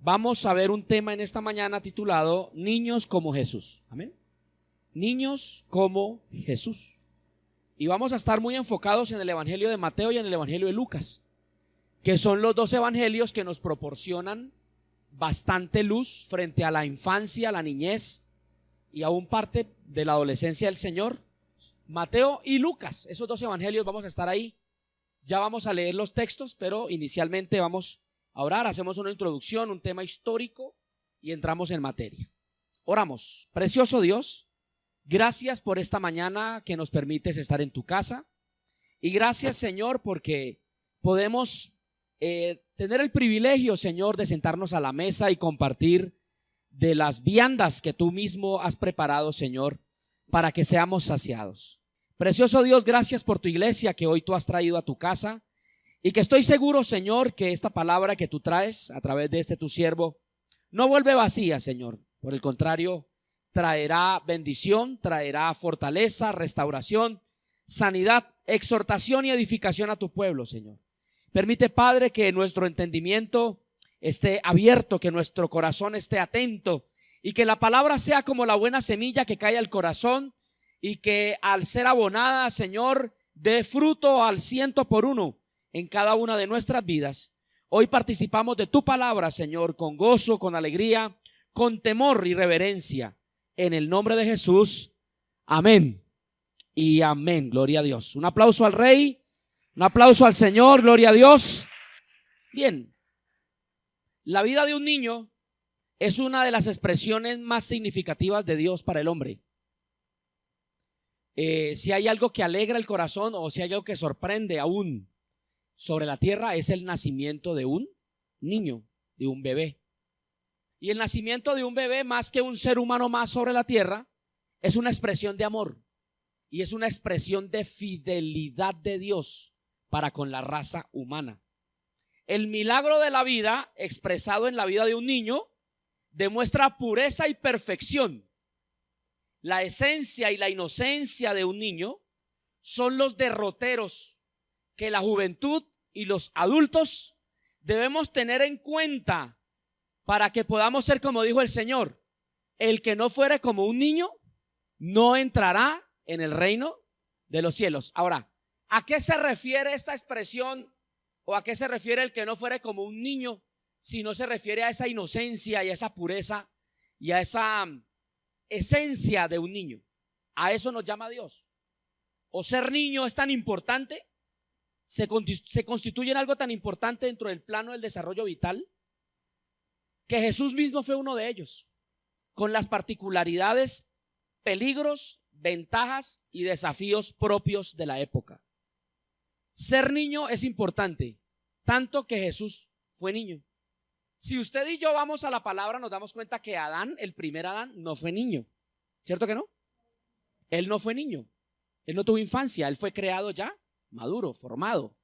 Vamos a ver un tema en esta mañana titulado Niños como Jesús. Amén. Niños como Jesús. Y vamos a estar muy enfocados en el Evangelio de Mateo y en el Evangelio de Lucas, que son los dos evangelios que nos proporcionan bastante luz frente a la infancia, la niñez y aún parte de la adolescencia del Señor. Mateo y Lucas, esos dos evangelios vamos a estar ahí. Ya vamos a leer los textos, pero inicialmente vamos a orar, hacemos una introducción, un tema histórico y entramos en materia. Oramos. Precioso Dios, gracias por esta mañana que nos permites estar en tu casa y gracias, Señor, porque podemos tener el privilegio, Señor, de sentarnos a la mesa y compartir de las viandas que tú mismo has preparado, Señor, para que seamos saciados. Precioso Dios, gracias por tu iglesia que hoy tú has traído a tu casa y que estoy seguro, Señor, que esta palabra que tú traes a través de tu siervo no vuelve vacía, Señor. Por el contrario, traerá bendición, traerá fortaleza, restauración, sanidad, exhortación y edificación a tu pueblo, Señor. Permite, Padre, que nuestro entendimiento esté abierto, que nuestro corazón esté atento y que la palabra sea como la buena semilla que cae al corazón y que al ser abonada, Señor, dé fruto al 100 por 1 en cada una de nuestras vidas. Hoy participamos de tu palabra, Señor, con gozo, con alegría, con temor y reverencia. En el nombre de Jesús, amén y amén. Gloria a Dios. Un aplauso al Rey. Un aplauso al Señor, gloria a Dios. Bien, la vida de un niño es una de las expresiones más significativas de Dios para el hombre. Si hay algo que alegra el corazón o si hay algo que sorprende aún sobre la tierra, es el nacimiento de un niño, de un bebé. Y el nacimiento de un bebé, más que un ser humano más sobre la tierra, es una expresión de amor y es una expresión de fidelidad de Dios para con la raza humana. El milagro de la vida expresado en la vida de un niño demuestra pureza y perfección. La esencia y la inocencia de un niño son los derroteros que la juventud y los adultos debemos tener en cuenta para que podamos ser como dijo el Señor: el que no fuere como un niño no entrará en el reino de los cielos. Ahora, ¿a qué se refiere esta expresión o a qué se refiere el que no fuere como un niño? Si no se refiere a esa inocencia y a esa pureza y a esa esencia de un niño. A eso nos llama Dios. O ser niño es tan importante, se constituye en algo tan importante dentro del plano del desarrollo vital, que Jesús mismo fue uno de ellos, con las particularidades, peligros, ventajas y desafíos propios de la época. Ser niño es importante, tanto que Jesús fue niño. Si usted y yo vamos a la palabra, nos damos cuenta que Adán, el primer Adán, no fue niño. ¿Cierto que no? Él no fue niño. Él no tuvo infancia, él fue creado ya maduro, formado.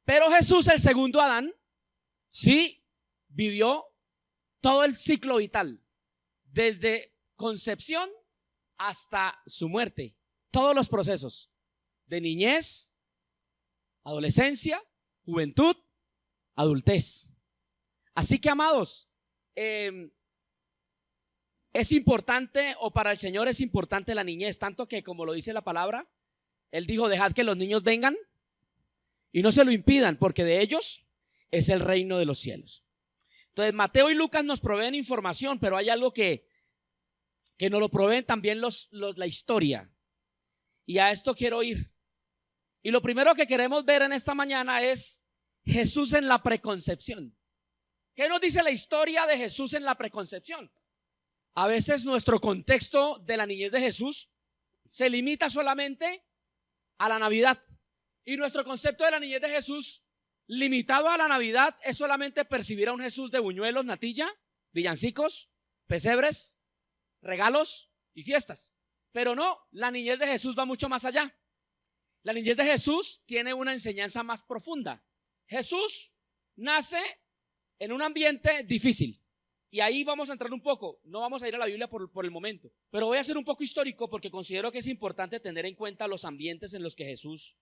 Pero Jesús, el segundo Adán, sí vivió todo el ciclo vital, desde concepción hasta su muerte. Todos los procesos de niñez, adolescencia, juventud, adultez. Así que, amados, es importante, o para el Señor es importante la niñez, tanto que, como lo dice la palabra, Él dijo: dejad que los niños vengan y no se lo impidan, porque de ellos es el reino de los cielos. Entonces, Mateo y Lucas nos proveen información, pero hay algo que nos lo proveen también la historia. Y a esto quiero ir. Y lo primero que queremos ver en esta mañana es Jesús en la preconcepción. ¿Qué nos dice la historia de Jesús en la preconcepción? A veces nuestro contexto de la niñez de Jesús se limita solamente a la Navidad. Y nuestro concepto de la niñez de Jesús, limitado a la Navidad, es solamente percibir a un Jesús de buñuelos, natilla, villancicos, pesebres, regalos y fiestas. Pero no, la niñez de Jesús va mucho más allá. La niñez de Jesús tiene una enseñanza más profunda. Jesús nace en un ambiente difícil. Y ahí vamos a entrar un poco. No vamos a ir a la Biblia por el momento, pero voy a ser un poco histórico porque considero que es importante tener en cuenta los ambientes en los que Jesús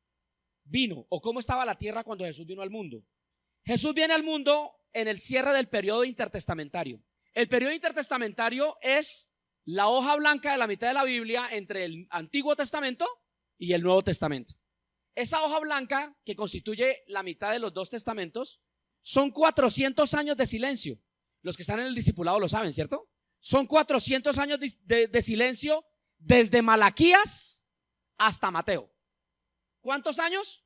vino o cómo estaba la tierra cuando Jesús vino al mundo. Jesús viene al mundo en el cierre del periodo intertestamentario. El periodo intertestamentario es la hoja blanca de la mitad de la Biblia entre el Antiguo Testamento y el Nuevo Testamento. Esa hoja blanca que constituye la mitad de los dos testamentos son 400 años de silencio. Los que están en el discipulado lo saben, ¿cierto? Son 400 años de silencio desde Malaquías hasta Mateo. ¿Cuántos años?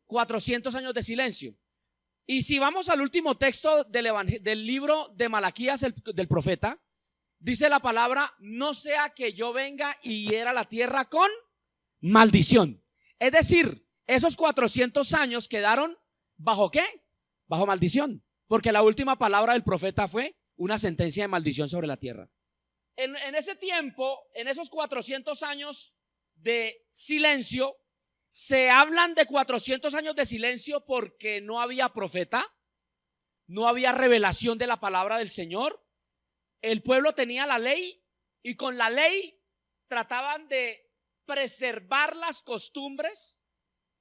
400 años de silencio. Y si vamos al último texto del libro de Malaquías, del profeta, dice la palabra: no sea que yo venga y hiera la tierra con maldición. Es decir, esos 400 años quedaron ¿bajo qué? Bajo maldición, porque la última palabra del profeta fue una sentencia de maldición sobre la tierra. En ese tiempo, en esos 400 años de silencio, se hablan de 400 años de silencio porque no había profeta, no había revelación de la palabra del Señor. El pueblo tenía la ley y con la ley trataban de preservar las costumbres,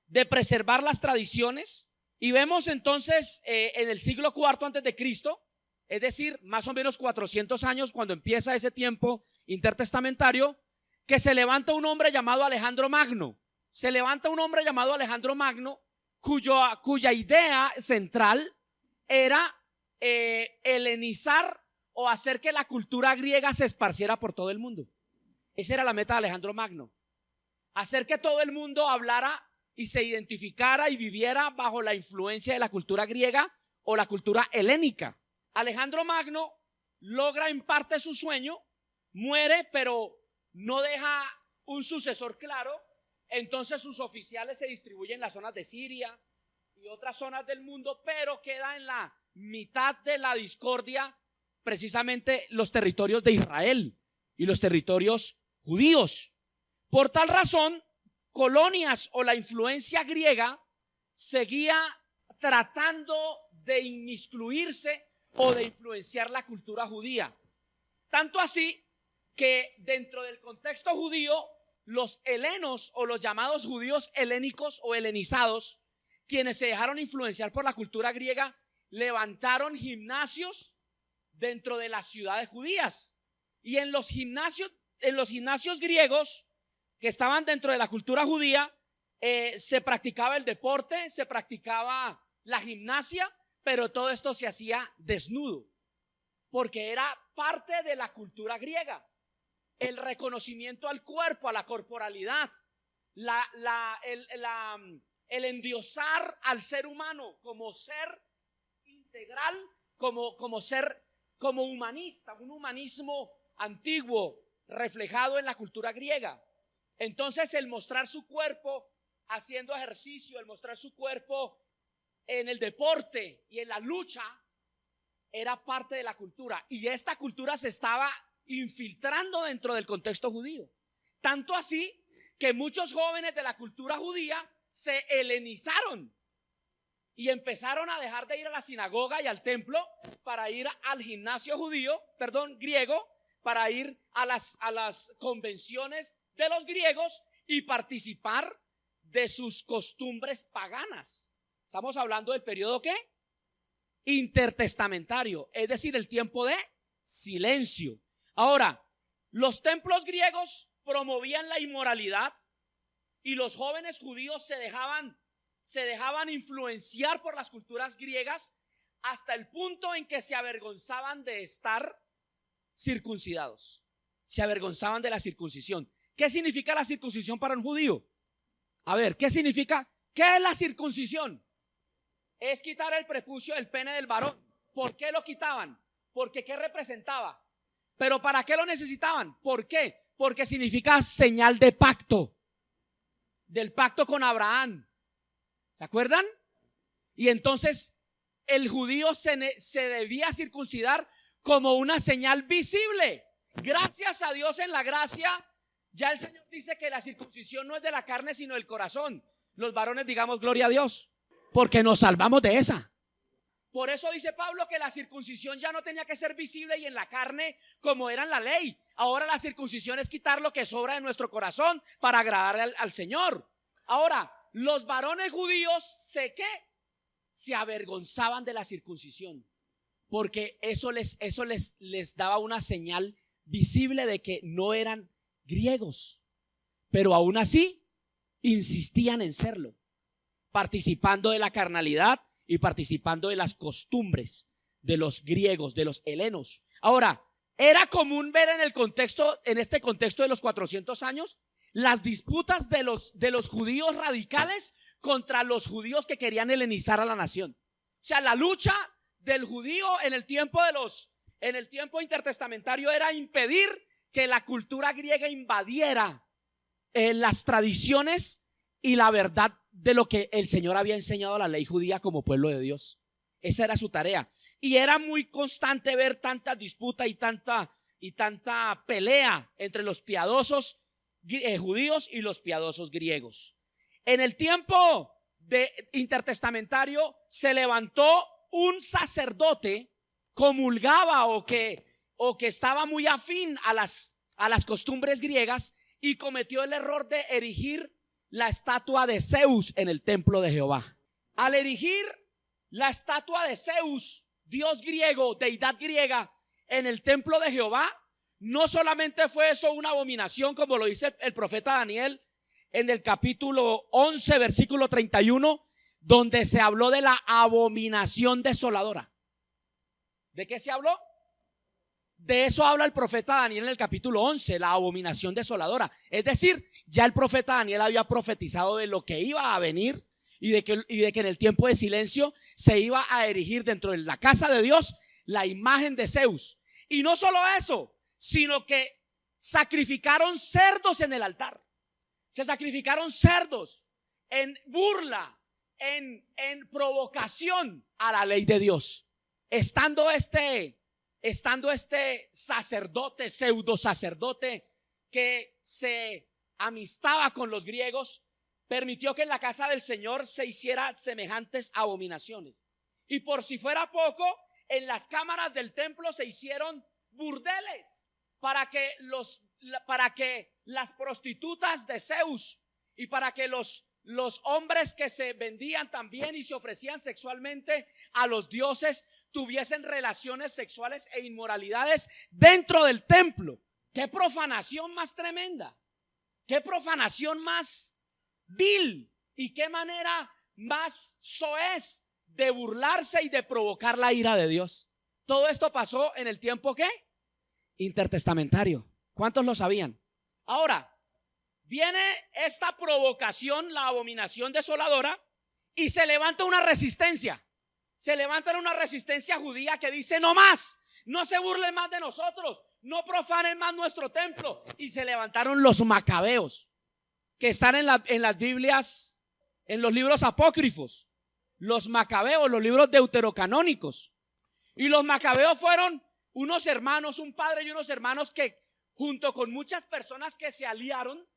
de preservar las tradiciones. Y vemos entonces en el siglo IV antes de Cristo, es decir, más o menos 400 años cuando empieza ese tiempo intertestamentario, que se levanta un hombre llamado Alejandro Magno. Se levanta un hombre llamado Alejandro Magno, cuya idea central era helenizar o hacer que la cultura griega se esparciera por todo el mundo. Esa era la meta de Alejandro Magno. Hacer que todo el mundo hablara y se identificara y viviera bajo la influencia de la cultura griega o la cultura helénica. Alejandro Magno logra en parte su sueño, muere, pero no deja un sucesor claro. Entonces sus oficiales se distribuyen en las zonas de Siria y otras zonas del mundo, pero queda en la mitad de la discordia precisamente los territorios de Israel y los territorios judíos. Por tal razón, colonias o la influencia griega seguía tratando de inmiscuirse o de influenciar la cultura judía. Tanto así que dentro del contexto judío, los helenos o los llamados judíos helénicos o helenizados, quienes se dejaron influenciar por la cultura griega, levantaron gimnasios dentro de las ciudades judías. Y en los gimnasios griegos que estaban dentro de la cultura judía, se practicaba el deporte, se practicaba la gimnasia, pero todo esto se hacía desnudo, porque era parte de la cultura griega. El reconocimiento al cuerpo, a la corporalidad, el endiosar al ser humano como ser integral, como ser, como humanista, un humanismo antiguo reflejado en la cultura griega. Entonces el mostrar su cuerpo haciendo ejercicio, el mostrar su cuerpo en el deporte y en la lucha era parte de la cultura, y esta cultura se estaba infiltrando dentro del contexto judío. Tanto así que muchos jóvenes de la cultura judía se helenizaron y empezaron a dejar de ir a la sinagoga y al templo para ir al gimnasio griego, para ir a las convenciones de los griegos y participar de sus costumbres paganas. Estamos hablando del periodo ¿qué? Intertestamentario, es decir, el tiempo de silencio. Ahora, los templos griegos promovían la inmoralidad y los jóvenes judíos se dejaban influenciar por las culturas griegas hasta el punto en que se avergonzaban de estar circuncidados. Se avergonzaban de la circuncisión. ¿Qué significa la circuncisión para un judío? A ver, ¿qué significa? ¿Qué es la circuncisión? Es quitar el prepucio del pene del varón. ¿Por qué lo quitaban? Porque ¿qué representaba? ¿Pero para qué lo necesitaban? ¿Por qué? Porque significa señal de pacto, del pacto con Abraham. ¿Se acuerdan? Y entonces el judío se debía circuncidar como una señal visible. Gracias a Dios, en la gracia, ya el Señor dice que la circuncisión no es de la carne sino del corazón. Los varones digamos gloria a Dios, porque nos salvamos de esa. Por eso dice Pablo que la circuncisión ya no tenía que ser visible y en la carne como era en la ley. Ahora la circuncisión es quitar lo que sobra de nuestro corazón para agradar al Señor. Ahora, los varones judíos se avergonzaban de la circuncisión, porque eso les daba una señal visible de que no eran griegos, pero aún así insistían en serlo, participando de la carnalidad y participando de las costumbres de los griegos, de los helenos. Ahora, era común ver en este contexto de los 400 años, las disputas de los judíos radicales contra los judíos que querían helenizar a la nación. O sea, la lucha del judío en el tiempo intertestamentario era impedir que la cultura griega invadiera las tradiciones y la verdad de lo que el Señor había enseñado a la ley judía como pueblo de Dios. Esa era su tarea. Y era muy constante ver tanta disputa y tanta pelea entre los piadosos judíos y los piadosos griegos. En el tiempo intertestamentario se levantó un sacerdote, comulgaba o que estaba muy afín a las costumbres griegas, y cometió el error de erigir la estatua de Zeus en el templo de Jehová. Al erigir la estatua de Zeus, dios griego, deidad griega, en el templo de Jehová, no solamente fue eso una abominación, como lo dice el profeta Daniel en el capítulo 11, versículo 31, donde se habló de la abominación desoladora. ¿De qué se habló? De eso habla el profeta Daniel en el capítulo 11, la abominación desoladora. Es decir, ya el profeta Daniel había profetizado de lo que iba a venir y de que en el tiempo de silencio se iba a erigir dentro de la casa de Dios la imagen de Zeus. Y no solo eso, sino que sacrificaron cerdos en el altar. Se sacrificaron cerdos en burla, en provocación a la ley de Dios. Estando este sacerdote, pseudo sacerdote, que se amistaba con los griegos, permitió que en la casa del Señor se hiciera semejantes abominaciones. Y por si fuera poco, en las cámaras del templo se hicieron burdeles para que las prostitutas de Zeus y para que los hombres que se vendían también y se ofrecían sexualmente a los dioses tuviesen relaciones sexuales e inmoralidades dentro del templo. ¡Qué profanación más tremenda! ¡Qué profanación más vil! ¿Y qué manera más soez de burlarse y de provocar la ira de Dios? Todo esto pasó en el tiempo ¿qué? Intertestamentario. ¿Cuántos lo sabían? Ahora, viene esta provocación, la abominación desoladora, y se levanta una resistencia. Se levanta una resistencia judía que dice: no más, no se burlen más de nosotros, no profanen más nuestro templo. Y se levantaron los macabeos, que están en las Biblias, en los libros apócrifos. Los macabeos, los libros deuterocanónicos. Y los macabeos fueron unos hermanos, un padre y unos hermanos que, junto con muchas personas que se aliaron,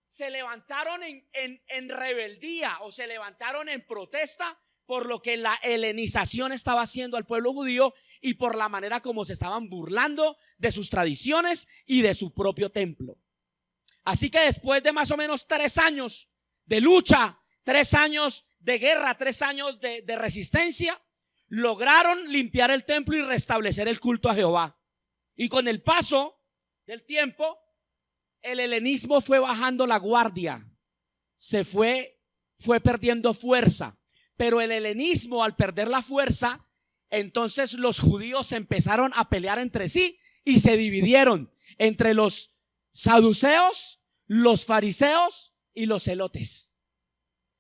se levantaron en rebeldía, o se levantaron en protesta por lo que la helenización estaba haciendo al pueblo judío y por la manera como se estaban burlando de sus tradiciones y de su propio templo. Así que después de más o menos 3 años de lucha, 3 años de guerra, 3 años de resistencia, lograron limpiar el templo y restablecer el culto a Jehová. Y con el paso del tiempo, el helenismo fue bajando la guardia, fue perdiendo fuerza. Pero el helenismo, al perder la fuerza, entonces los judíos empezaron a pelear entre sí y se dividieron entre los saduceos, los fariseos y los celotes.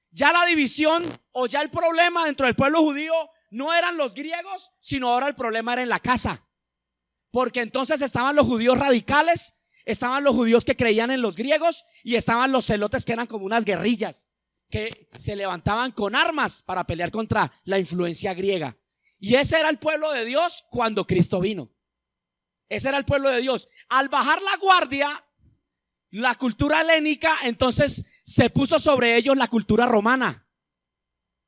Ya la división o ya el problema dentro del pueblo judío no eran los griegos, sino ahora el problema era en la casa. Porque entonces estaban los judíos radicales, estaban los judíos que creían en los griegos y estaban los celotes, que eran como unas guerrillas que se levantaban con armas para pelear contra la influencia griega. Y ese era el pueblo de Dios cuando Cristo vino. Ese era el pueblo de Dios. Al bajar la guardia, la cultura helénica, entonces se puso sobre ellos la cultura romana.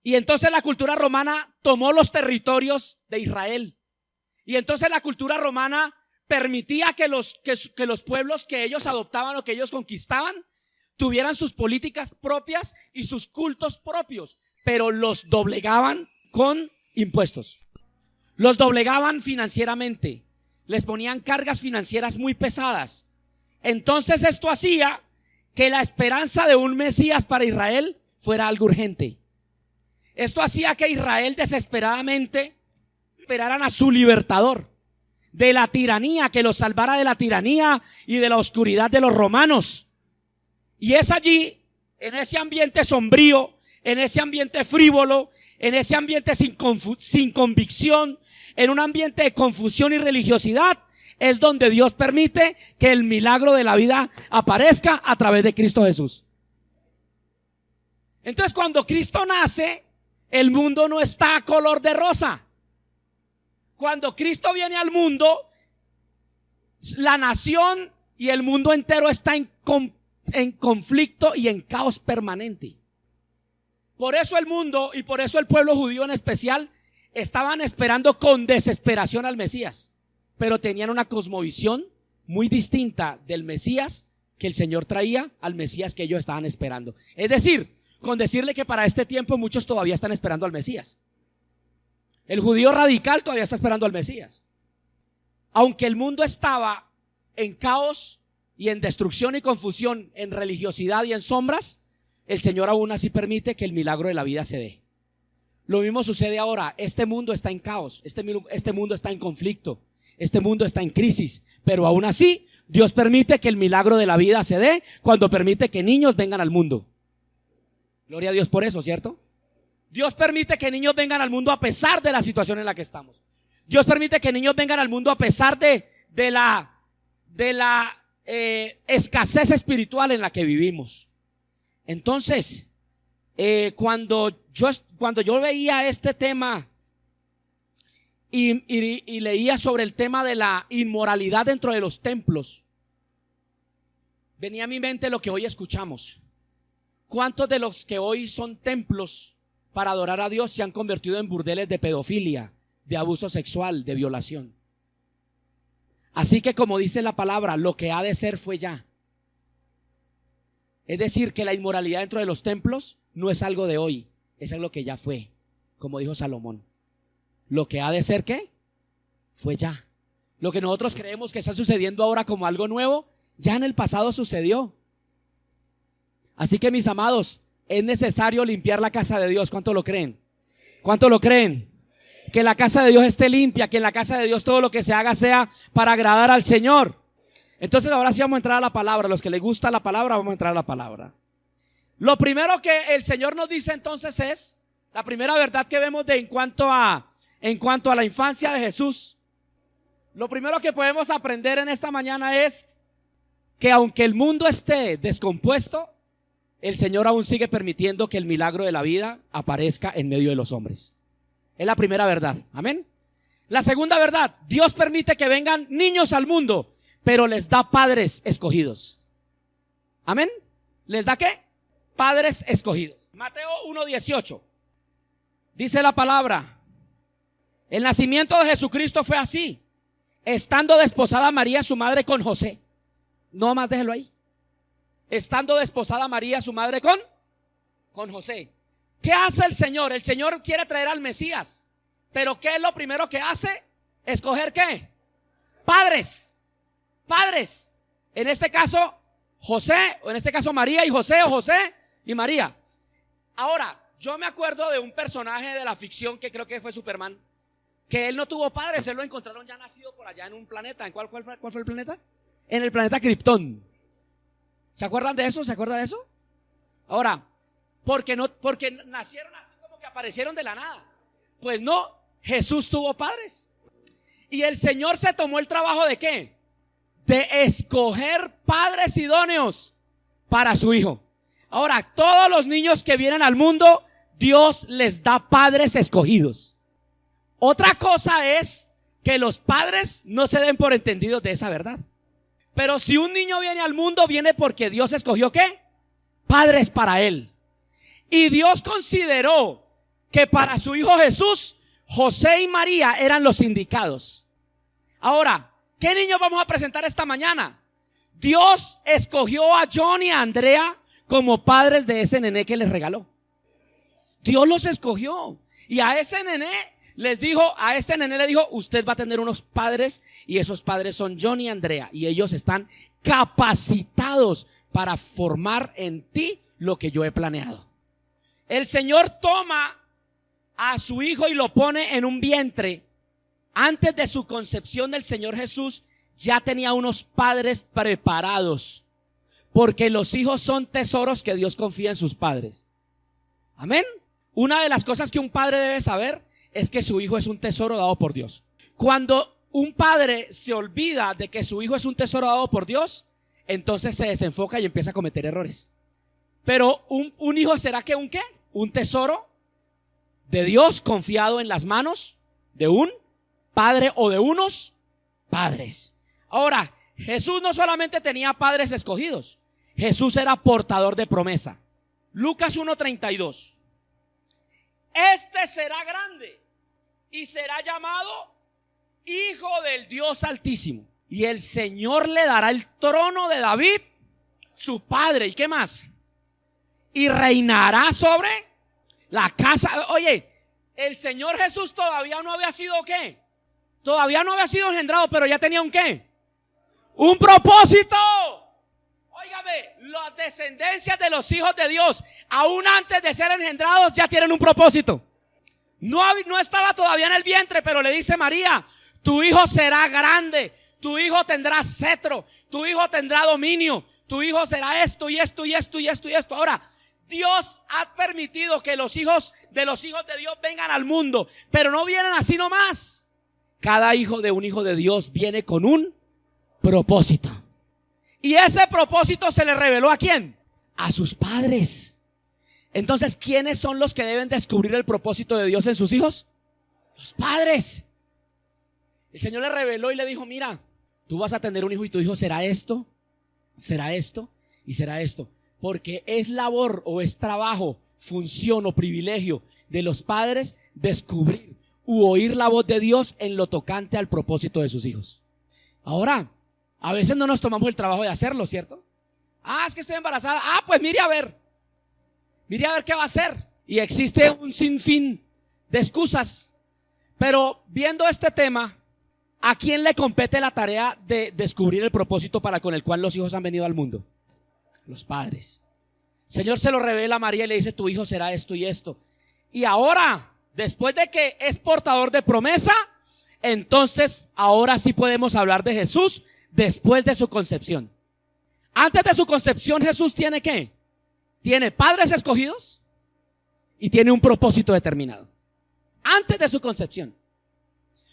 Y entonces la cultura romana tomó los territorios de Israel. Y entonces la cultura romana permitía que los pueblos que ellos adoptaban o que ellos conquistaban tuvieran sus políticas propias y sus cultos propios, pero los doblegaban con impuestos. Los doblegaban financieramente. Les ponían cargas financieras muy pesadas. Entonces esto hacía que la esperanza de un Mesías para Israel fuera algo urgente. Esto hacía que Israel desesperadamente esperaran a su libertador de la tiranía, que los salvara de la tiranía y de la oscuridad de los romanos. Y es allí, en ese ambiente sombrío, en ese ambiente frívolo, en ese ambiente sin convicción, en un ambiente de confusión y religiosidad, es donde Dios permite que el milagro de la vida aparezca a través de Cristo Jesús. Entonces, cuando Cristo nace, el mundo no está a color de rosa. Cuando Cristo viene al mundo, la nación y el mundo entero está en conflicto y en caos permanente. Por eso el mundo y por eso el pueblo judío en especial estaban esperando con desesperación al Mesías, pero tenían una cosmovisión muy distinta del Mesías que el Señor traía al Mesías que ellos estaban esperando. Es decir, con decirle que para este tiempo muchos todavía están esperando al Mesías. El judío radical todavía está esperando al Mesías. Aunque el mundo estaba en caos y en destrucción y confusión, en religiosidad y en sombras, el Señor aún así permite que el milagro de la vida se dé. Lo mismo sucede ahora. Este mundo está en caos, este mundo está en conflicto, este mundo está en crisis, pero aún así Dios permite que el milagro de la vida se dé cuando permite que niños vengan al mundo. Gloria a Dios por eso, ¿cierto? Dios permite que niños vengan al mundo a pesar de la situación en la que estamos. Dios permite que niños vengan al mundo a pesar de la escasez espiritual en la que vivimos. Entonces, cuando yo veía este tema y leía sobre el tema de la inmoralidad dentro de los templos, venía a mi mente lo que hoy escuchamos. ¿Cuántos de los que hoy son templos para adorar a Dios se han convertido en burdeles de pedofilia, de abuso sexual, de violación? Así que, como dice la palabra, lo que ha de ser fue ya. Es decir, que la inmoralidad dentro de los templos no es algo de hoy, es algo que ya fue, como dijo Salomón. Lo que ha de ser, ¿qué? Fue ya. Lo que nosotros creemos que está sucediendo ahora como algo nuevo, ya en el pasado sucedió. Así que, mis amados, es necesario limpiar la casa de Dios. ¿Cuánto lo creen? ¿Cuánto lo creen? Que la casa de Dios esté limpia, que en la casa de Dios todo lo que se haga sea para agradar al Señor. Entonces ahora sí vamos a entrar a la palabra. Los que les gusta la palabra, vamos a entrar a la palabra. Lo primero que el Señor nos dice entonces es, la primera verdad que vemos en cuanto a la infancia de Jesús. Lo primero que podemos aprender en esta mañana es que aunque el mundo esté descompuesto, el Señor aún sigue permitiendo que el milagro de la vida aparezca en medio de los hombres. Es la primera verdad, amén. La segunda verdad, Dios permite que vengan niños al mundo, pero les da padres escogidos. Amén. ¿Les da qué? Padres escogidos. Mateo 1:18 dice la palabra: el nacimiento de Jesucristo fue así, estando desposada María su madre con José. No más, déjelo ahí. Estando desposada María su madre con José. ¿Qué hace el Señor? El Señor quiere traer al Mesías, pero ¿qué es lo primero que hace? ¿Escoger qué? Padres. Padres. En este caso José, o en este caso María y José, o José y María. Ahora, yo me acuerdo de un personaje de la ficción que creo que fue Superman, que él no tuvo padres, él lo encontraron ya nacido por allá en un planeta. ¿En cuál fue el planeta? En el planeta Krypton. ¿Se acuerdan de eso? ¿Se acuerdan de eso? Ahora, porque nacieron así como que aparecieron de la nada. Pues no, Jesús tuvo padres. Y el Señor se tomó el trabajo ¿de qué? De escoger padres idóneos para su hijo. Ahora, todos los niños que vienen al mundo, Dios les da padres escogidos. Otra cosa es que los padres no se den por entendidos de esa verdad. Pero si un niño viene al mundo, viene porque Dios escogió ¿qué? Padres para él. Y Dios consideró que para su hijo Jesús, José y María eran los indicados. Ahora, ¿qué niños vamos a presentar esta mañana? Dios escogió a John y a Andrea como padres de ese nené que les regaló. Dios los escogió. Y a ese nené le dijo, usted va a tener unos padres, y esos padres son John y Andrea, y ellos están capacitados para formar en ti lo que yo he planeado. El Señor toma a su hijo y lo pone en un vientre. Antes de su concepción, el Señor Jesús ya tenía unos padres preparados, porque los hijos son tesoros que Dios confía en sus padres. Amén. Una de las cosas que un padre debe saber es que su hijo es un tesoro dado por Dios. Cuando un padre se olvida de que su hijo es un tesoro dado por Dios, entonces se desenfoca y empieza a cometer errores. Pero un hijo será que un ¿qué? Un tesoro de Dios confiado en las manos de un padre o de unos padres. Ahora, Jesús no solamente tenía padres escogidos, Jesús era portador de promesa. Lucas 1:32. Este será grande y será llamado Hijo del Dios Altísimo, y el Señor le dará el trono de David, su padre. ¿Y qué más? Y reinará sobre la casa. Oye, el Señor Jesús todavía no había sido ¿qué? Todavía no había sido engendrado, pero ya tenía un ¿qué? Un propósito. Óigame, las descendencias de los hijos de Dios, aún antes de ser engendrados, ya tienen un propósito. No estaba todavía en el vientre, pero le dice María: tu hijo será grande, tu hijo tendrá cetro, tu hijo tendrá dominio, tu hijo será esto y esto y esto y esto y esto. Ahora, Dios ha permitido que los hijos de Dios vengan al mundo, pero no vienen así nomás. Cada hijo de un hijo de Dios viene con un propósito. Y ese propósito se le reveló ¿a quién? A sus padres. Entonces, ¿quiénes son los que deben descubrir el propósito de Dios en sus hijos? Los padres. El Señor le reveló y le dijo: mira, tú vas a tener un hijo y tu hijo será esto y será esto. Porque es labor o es trabajo, función o privilegio de los padres descubrir u oír la voz de Dios en lo tocante al propósito de sus hijos. Ahora, a veces no nos tomamos el trabajo de hacerlo, ¿cierto? Es que estoy embarazada. Pues mire a ver qué va a hacer. Y existe un sinfín de excusas. Pero viendo este tema, ¿a quién le compete la tarea de descubrir el propósito para con el cual los hijos han venido al mundo? Los padres. El Señor se lo revela a María y le dice: tu hijo será esto y esto. Y ahora, después de que es portador de promesa, entonces ahora sí podemos hablar de Jesús después de su concepción. Antes de su concepción, Jesús tiene ¿qué? Tiene padres escogidos y tiene un propósito determinado. Antes de su concepción.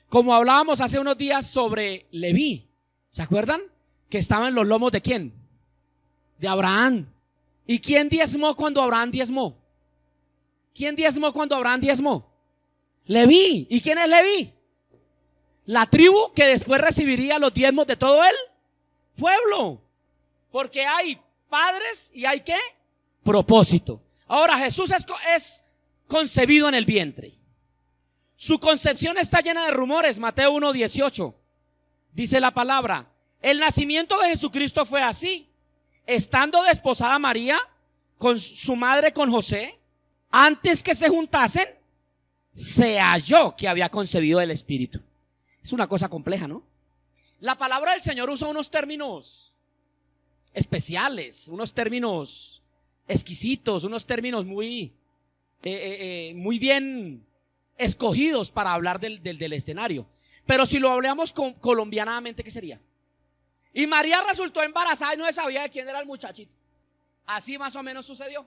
Como hablábamos hace unos días sobre Leví, ¿se acuerdan? Que estaba en los lomos ¿de quién? De Abraham. ¿Y quién diezmó cuando Abraham diezmó? ¿Quién diezmó cuando Abraham diezmó? Leví. ¿Y quién es Leví? La tribu que después recibiría los diezmos de todo el pueblo. Porque hay padres y hay ¿qué? Propósito. Ahora, Jesús es concebido en el vientre. Su concepción está llena de rumores. Mateo 1:18 dice la palabra: el nacimiento de Jesucristo fue así. Estando desposada María con su madre, con José, antes que se juntasen, se halló que había concebido el Espíritu. Es una cosa compleja, ¿no? La palabra del Señor usa unos términos especiales, unos términos exquisitos, unos términos muy bien escogidos para hablar del escenario. Pero si lo hablamos colombianamente, ¿qué sería? Y María resultó embarazada y no sabía de quién era el muchachito. Así más o menos sucedió.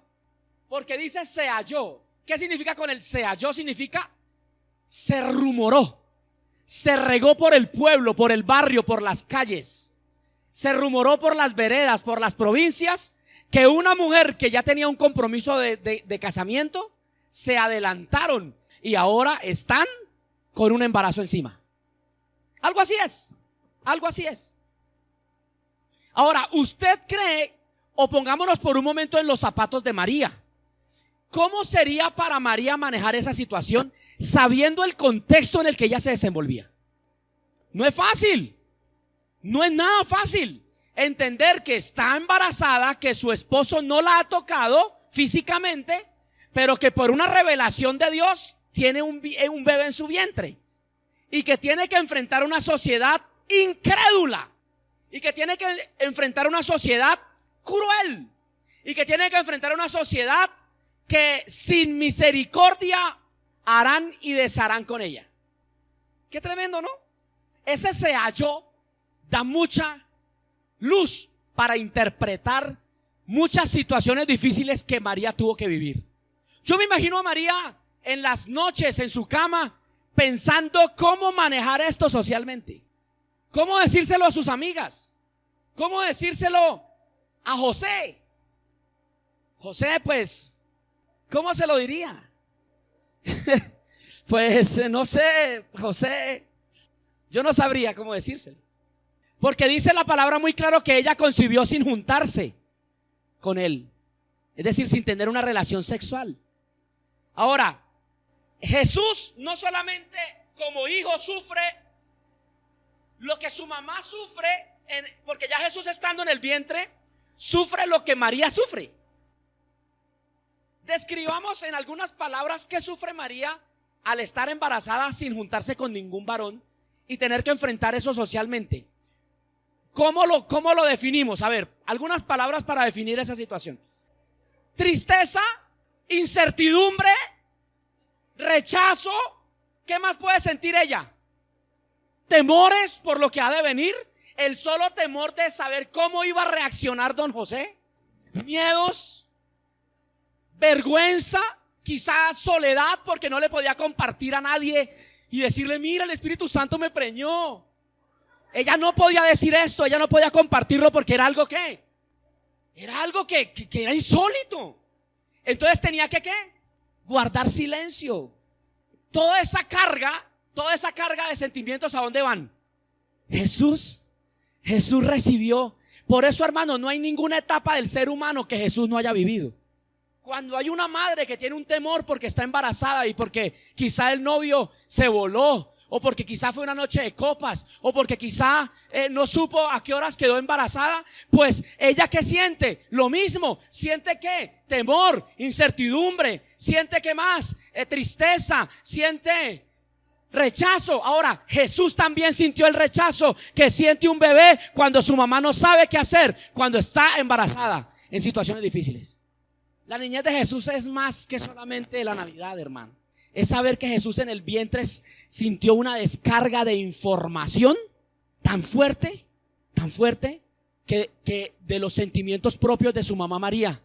Porque dice se halló. ¿Qué significa con el se halló? Significa se rumoró. Se regó por el pueblo, por el barrio, por las calles. Se rumoró por las veredas, por las provincias, que una mujer que ya tenía un compromiso de casamiento, se adelantaron y ahora están con un embarazo encima. Algo así es. Algo así es. Ahora, ¿usted cree, o pongámonos por un momento en los zapatos de María, cómo sería para María manejar esa situación sabiendo el contexto en el que ella se desenvolvía? No es fácil. No es nada fácil entender que está embarazada, que su esposo no la ha tocado físicamente, pero que por una revelación de Dios tiene un bebé en su vientre y que tiene que enfrentar una sociedad incrédula y que tiene que enfrentar una sociedad cruel y que tiene que enfrentar una sociedad que sin misericordia harán y desharán con ella. Qué tremendo, ¿no? Ese se halló da mucha luz para interpretar muchas situaciones difíciles que María tuvo que vivir. Yo me imagino a María en las noches en su cama pensando cómo manejar esto socialmente, cómo decírselo a sus amigas, cómo decírselo a José. José, pues, ¿cómo se lo diría? Pues no sé, José, yo no sabría cómo decírselo, porque dice la palabra muy claro que ella concibió sin juntarse con él, es decir, sin tener una relación sexual. Ahora, Jesús no solamente como hijo sufre lo que su mamá sufre, porque ya Jesús estando en el vientre sufre lo que María sufre. Describamos en algunas palabras qué sufre María al estar embarazada sin juntarse con ningún varón y tener que enfrentar eso socialmente. ¿Cómo lo definimos? A ver, algunas palabras para definir esa situación. Tristeza, incertidumbre, rechazo. ¿Qué más puede sentir ella? Temores por lo que ha de venir. El solo temor de saber cómo iba a reaccionar don José. Miedos, vergüenza, quizás soledad porque no le podía compartir a nadie y decirle: mira, el Espíritu Santo me preñó. Ella no podía decir esto, ella no podía compartirlo porque era algo que era insólito. Entonces tenía que guardar silencio. Toda esa carga de sentimientos, ¿a dónde van? Jesús recibió. Por eso, hermano, no hay ninguna etapa del ser humano que Jesús no haya vivido. Cuando hay una madre que tiene un temor porque está embarazada y porque quizá el novio se voló, o porque quizá fue una noche de copas, o porque quizá no supo a qué horas quedó embarazada, pues ella ¿qué siente? Lo mismo, siente ¿qué? Temor, incertidumbre, siente ¿qué más? Tristeza, siente rechazo. Ahora, Jesús también sintió el rechazo que siente un bebé cuando su mamá no sabe qué hacer, cuando está embarazada en situaciones difíciles. La niñez de Jesús es más que solamente la Navidad, hermano. Es saber que Jesús en el vientre sintió una descarga de información tan fuerte que de los sentimientos propios de su mamá María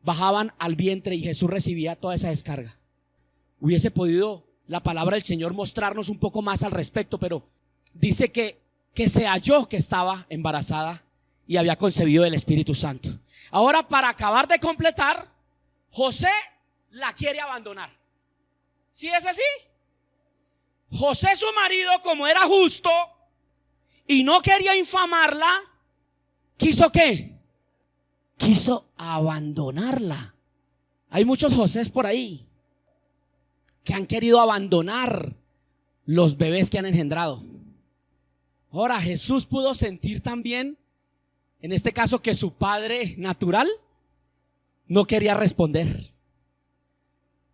bajaban al vientre y Jesús recibía toda esa descarga. Hubiese podido la palabra del Señor mostrarnos un poco más al respecto, pero dice que se halló que estaba embarazada y había concebido el Espíritu Santo. Ahora, para acabar de completar, José la quiere abandonar. ¿Sí es así? José, su marido, como era justo y no quería infamarla, ¿quiso qué? Quiso abandonarla. Hay muchos Josés por ahí que han querido abandonar los bebés que han engendrado. Ahora, Jesús pudo sentir también, en este caso, que su padre natural no quería responder.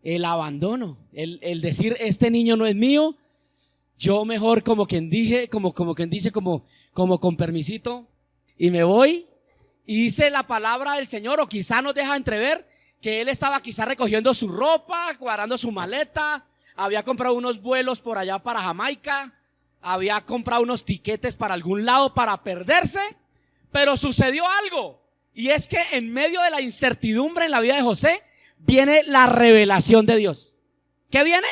El abandono, el decir: este niño no es mío, yo mejor como quien dice, como con permisito, y me voy. Y dice la palabra del Señor, o quizá nos deja entrever, que él estaba quizá recogiendo su ropa, cuadrando su maleta, había comprado unos vuelos por allá para Jamaica, había comprado unos tiquetes para algún lado para perderse, pero sucedió algo, y es que en medio de la incertidumbre en la vida de José, viene la revelación de Dios. ¿Qué viene?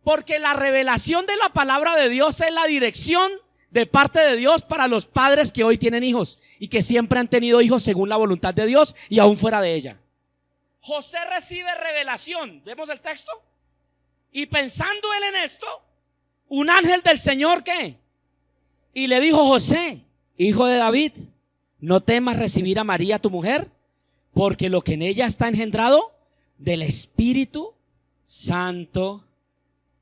Porque la revelación de la palabra de Dios es la dirección de parte de Dios para los padres que hoy tienen hijos y que siempre han tenido hijos según la voluntad de Dios y aún fuera de ella. José recibe revelación. ¿Vemos el texto? Y pensando él en esto, un ángel del Señor, ¿qué? Y le dijo: José, hijo de David, no temas recibir a María tu mujer, porque lo que en ella está engendrado del Espíritu Santo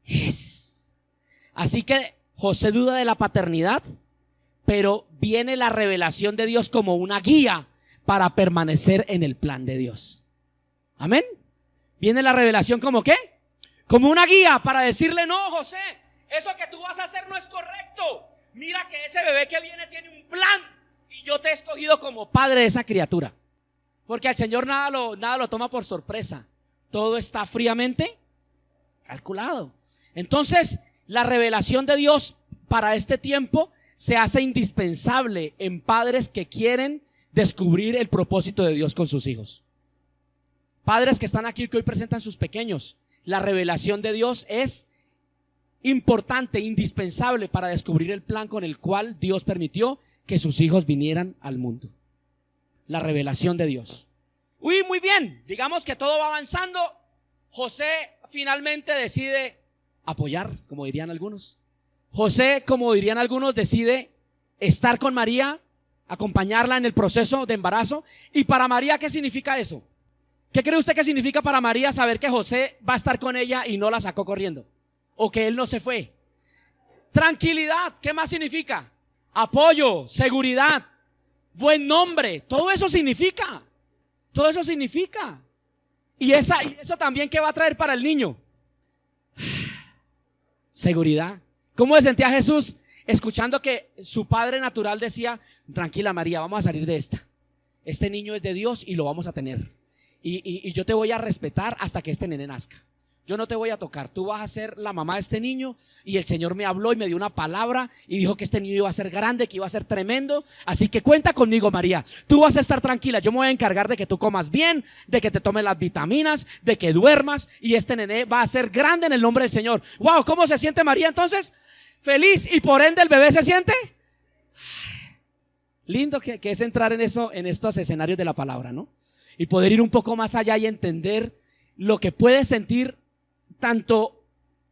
es. Así que José duda de la paternidad, pero viene la revelación de Dios como una guía para permanecer en el plan de Dios. Amén. Viene la revelación como ¿qué? Como una guía para decirle, no, José, eso que tú vas a hacer no es correcto. Mira que ese bebé que viene tiene un plan y yo te he escogido como padre de esa criatura. Porque al Señor nada lo toma por sorpresa. Todo está fríamente calculado. Entonces, la revelación de Dios para este tiempo se hace indispensable en padres que quieren descubrir el propósito de Dios con sus hijos. Padres que están aquí, que hoy presentan sus pequeños. La revelación de Dios es importante, indispensable para descubrir el plan con el cual Dios permitió que sus hijos vinieran al mundo. La revelación de Dios. Uy, muy bien, digamos que todo va avanzando. José finalmente decide apoyar, como dirían algunos. José, como dirían algunos, decide estar con María, acompañarla en el proceso de embarazo. ¿Y para María qué significa eso? ¿Qué cree usted que significa para María saber que José va a estar con ella y no la sacó corriendo? O que él no se fue. Tranquilidad, ¿qué más significa? Apoyo, seguridad, buen nombre, todo eso significa. Todo eso significa. Y eso también, ¿qué va a traer para el niño? Seguridad. ¿Cómo se sentía Jesús escuchando que su padre natural decía, tranquila María, vamos a salir de esta? Este niño es de Dios y lo vamos a tener. Y yo te voy a respetar hasta que este nene nazca. Yo no te voy a tocar, tú vas a ser la mamá de este niño. Y el Señor me habló y me dio una palabra y dijo que este niño iba a ser grande, que iba a ser tremendo. Así que cuenta conmigo, María. Tú vas a estar tranquila, yo me voy a encargar de que tú comas bien, de que te tomes las vitaminas, de que duermas. Y este nene va a ser grande en el nombre del Señor. Wow, ¿cómo se siente María entonces? Feliz, y por ende el bebé se siente lindo, que es entrar en eso, en estos escenarios de la palabra, ¿no? Y poder ir un poco más allá y entender lo que puede sentir tanto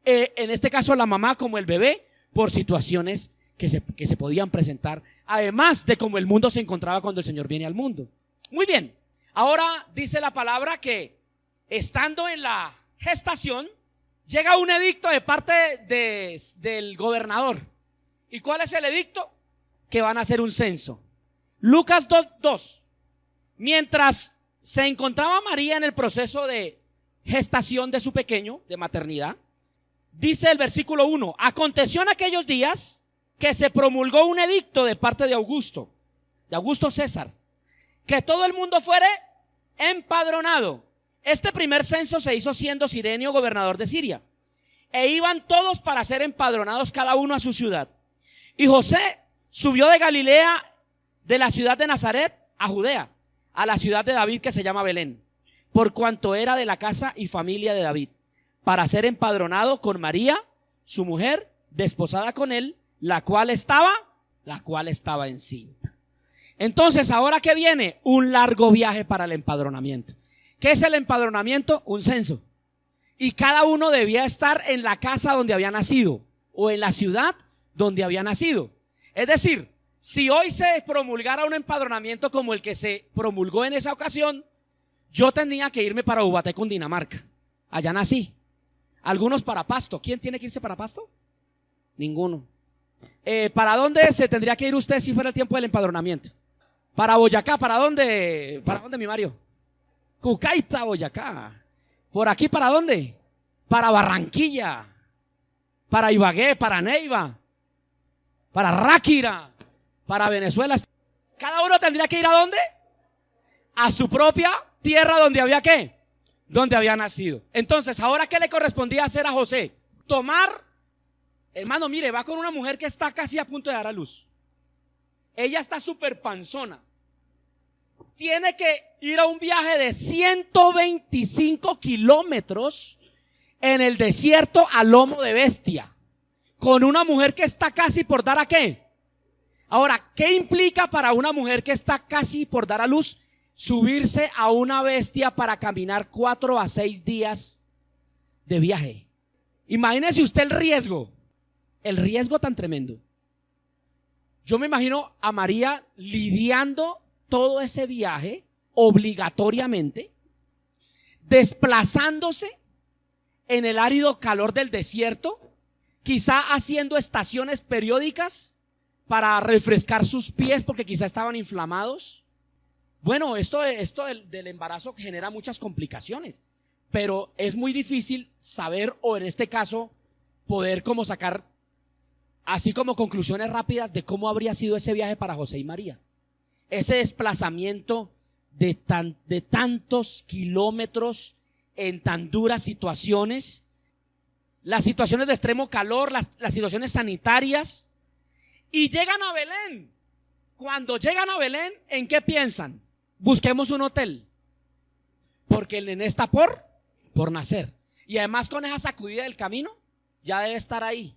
en este caso la mamá como el bebé por situaciones que se podían presentar, además de cómo el mundo se encontraba cuando el Señor viene al mundo. Muy bien, ahora dice la palabra que estando en la gestación llega un edicto de parte del gobernador. ¿Y cuál es el edicto? Que van a hacer un censo. Lucas 2:2. Mientras se encontraba María en el proceso de gestación de su pequeño, de maternidad, dice el versículo 1: aconteció en aquellos días que se promulgó un edicto de parte de Augusto César, que todo el mundo fuere empadronado. Este primer censo se hizo siendo Cirenio gobernador de Siria, e iban todos para ser empadronados cada uno a su ciudad. Y José subió de Galilea, de la ciudad de Nazaret, a Judea, a la ciudad de David que se llama Belén, por cuanto era de la casa y familia de David, para ser empadronado con María, su mujer, desposada con él, la cual estaba encinta. Entonces, ¿ahora qué viene? Un largo viaje para el empadronamiento. ¿Qué es el empadronamiento? Un censo. Y cada uno debía estar en la casa donde había nacido o en la ciudad donde había nacido. Es decir, si hoy se promulgara un empadronamiento como el que se promulgó en esa ocasión, yo tenía que irme para Ubaté, Cundinamarca. Allá nací. Algunos para Pasto. ¿Quién tiene que irse para Pasto? Ninguno. ¿Para dónde se tendría que ir usted si fuera el tiempo del empadronamiento? Para Boyacá. ¿Para dónde, mi Mario? Cucaita, Boyacá. ¿Por aquí para dónde? Para Barranquilla. Para Ibagué, para Neiva. Para Ráquira. Para Venezuela. Cada uno tendría que ir ¿a dónde? A su propia tierra donde había ¿qué? Donde había nacido. Entonces, ¿ahora qué le correspondía hacer a José? Tomar, hermano, mire, va con una mujer que está casi a punto de dar a luz. Ella está súper panzona. Tiene que ir a un viaje de 125 kilómetros en el desierto a lomo de bestia, con una mujer que está casi por dar ¿a qué? Ahora, ¿qué implica para una mujer que está casi por dar a luz subirse a una bestia para caminar 4 a 6 días de viaje? Imagínese usted el riesgo tan tremendo. Yo me imagino a María lidiando todo ese viaje obligatoriamente, desplazándose en el árido calor del desierto, quizá haciendo estaciones periódicas para refrescar sus pies porque quizá estaban inflamados. Bueno, esto del embarazo genera muchas complicaciones. pero es muy difícil saber, o en este caso, poder como sacar así como conclusiones rápidas de cómo habría sido ese viaje para José y María. Ese desplazamiento de tantos kilómetros en tan duras situaciones, las situaciones de extremo calor, las situaciones sanitarias, y llegan a Belén. Cuando llegan a Belén, ¿en qué piensan? Busquemos un hotel, porque el nené está por nacer, y además con esa sacudida del camino, ya debe estar ahí,